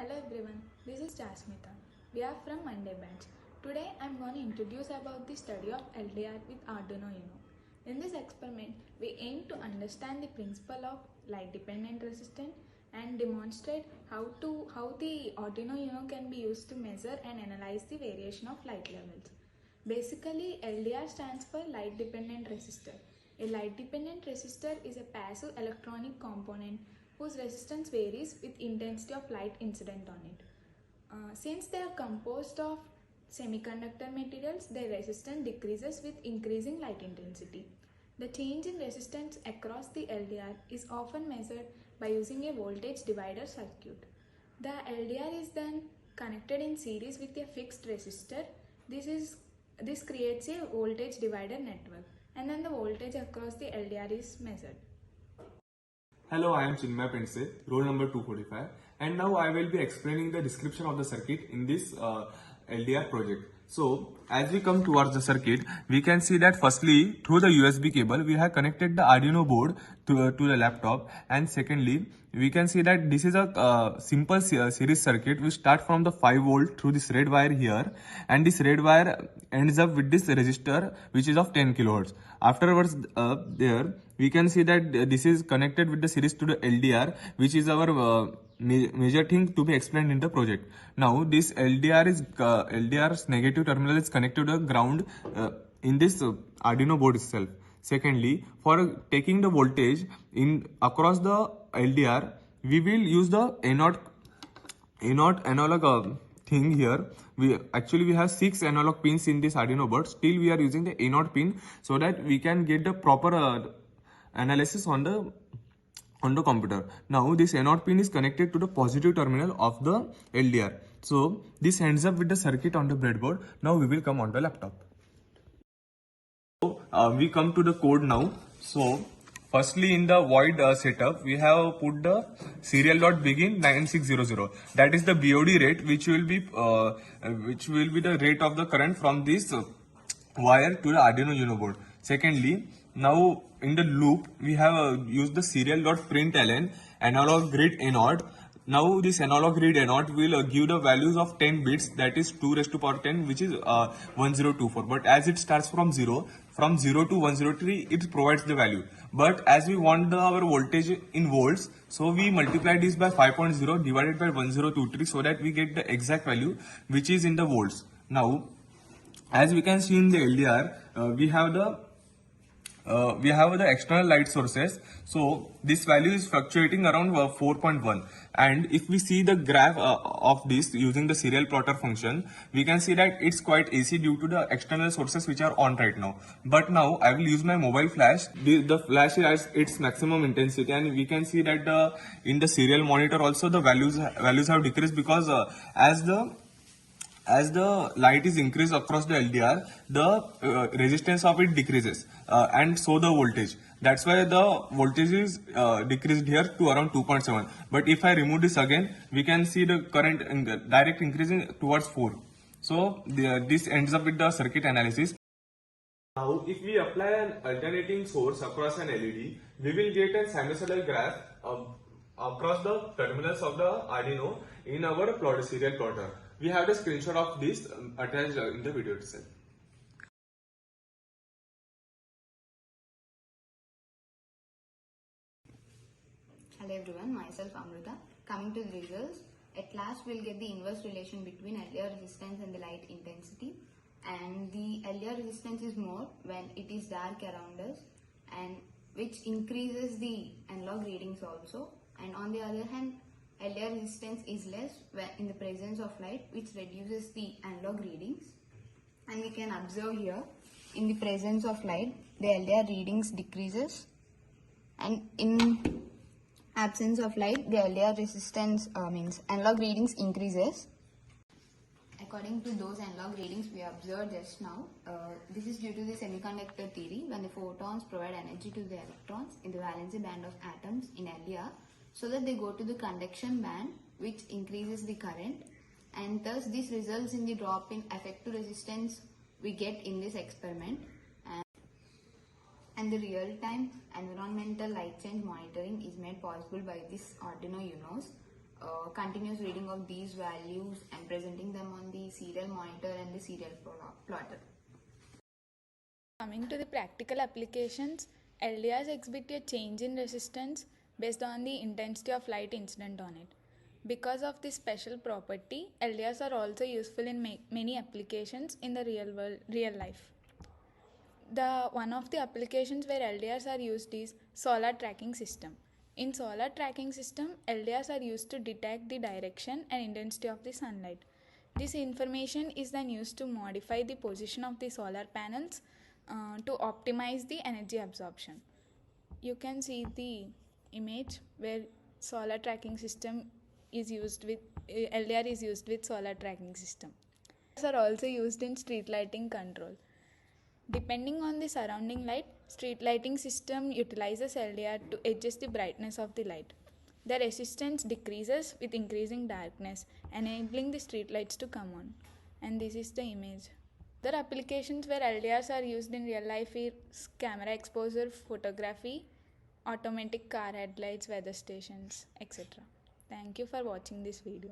Hello everyone, this is Jasmita. We are from Monday Bench. Today I am going to introduce about the study of LDR with Arduino Uno. In this experiment, we aim to understand the principle of light dependent resistance and demonstrate how the Arduino Uno can be used to measure and analyze the variation of light levels. Basically, LDR stands for light dependent resistor. A light dependent resistor is a passive electronic component whose resistance varies with intensity of light incident on it. Since they are composed of semiconductor materials, their resistance decreases with increasing light intensity. The change in resistance across the LDR is often measured by using a voltage divider circuit. The LDR is then connected in series with a fixed resistor. This creates a voltage divider network, and then the voltage across the LDR is measured. Hello, I am Chinmay Pense, roll number 245, and now I will be explaining the description of the circuit in this LDR project. So, as we come towards the circuit, we can see that firstly, through the USB cable, we have connected the Arduino board to the laptop, and secondly, we can see that this is a simple series circuit which start from the 5 volt through this red wire here, and this red wire ends up with this resistor which is of 10 kilohertz. Afterwards, there we can see that this is connected with the series to the LDR, which is our major thing to be explained in the project. Now, this LDR's negative terminal is connected to the ground in this Arduino board itself. Secondly, for taking the voltage in across the LDR, we will use the anode analog thing here. We have 6 analog pins in this Arduino board. Still, we are using the anode pin so that we can get the proper analysis on the computer. Now, this anode pin is connected to the positive terminal of the LDR. So, this ends up with the circuit on the breadboard. Now, we will come on the laptop. So, we come to the code now. So, firstly, in the void setup, we have put the serial.begin 9600. That is the BOD rate, which will be the rate of the current from this wire to the Arduino Uno board. Secondly, now in the loop, we have used the serial.println analog grid anode. Now this analog grid anode will give the values of 10 bits, that is 2 raised to power 10, which is 1024. But as it starts from 0 to 103, it provides the value. But as we want our voltage in volts, so we multiply this by 5.0 divided by 1023 so that we get the exact value which is in the volts. Now, as we can see in the LDR, we have the external light sources. So this value is fluctuating around 4.1, and if we see the graph of this using the serial plotter function, we can see that it's quite AC due to the external sources which are on right now. But now I will use my mobile flash. The flash is at its maximum intensity, and we can see that in the serial monitor also the values have decreased because as the light is increased across the LDR, the resistance of it decreases, and so the voltage. That's why the voltage is decreased here to around 2.7. But if I remove this again, we can see the current direct increasing towards 4. So this ends up with the circuit analysis. Now, if we apply an alternating source across an LED, we will get a sinusoidal graph across the terminals of the Arduino in our serial plotter. We have the screenshot of this attached in the video itself. Hello everyone, myself Amrita. Coming to the results, at last we'll get the inverse relation between LDR resistance and the light intensity. And the LDR resistance is more when it is dark around us, and which increases the analog readings also. And on the other hand, LDR resistance is less in the presence of light, which reduces the analog readings. And we can observe here, in the presence of light, the LDR readings decreases, and in absence of light, the LDR resistance means analog readings increases. According to those analog readings we observed just now, this is due to the semiconductor theory, when the photons provide energy to the electrons in the valency band of atoms in LDR, so that they go to the conduction band, which increases the current, and thus this results in the drop in effective resistance we get in this experiment. And the real-time environmental light change monitoring is made possible by this Arduino Unos. continuous reading of these values and presenting them on the serial monitor and the serial plotter. Coming to the practical applications, LDRs exhibit a change in resistance based on the intensity of light incident on it. Because of this special property, LDRs are also useful in many applications in the real life. The one of the applications where LDRs are used is solar tracking system. In solar tracking system, LDRs are used to detect the direction and intensity of the sunlight. This information is then used to modify the position of the solar panels to optimize the energy absorption. You can see the image where solar tracking system is used with LDR is used with solar tracking system. These are also used in street lighting control. Depending on the surrounding light, street lighting system utilizes LDR to adjust the brightness of the light. The resistance decreases with increasing darkness, enabling the street lights to come on. And this is the image. Other applications where LDRs are used in real life is camera exposure, photography, automatic car headlights, weather stations, etc. Thank you for watching this video.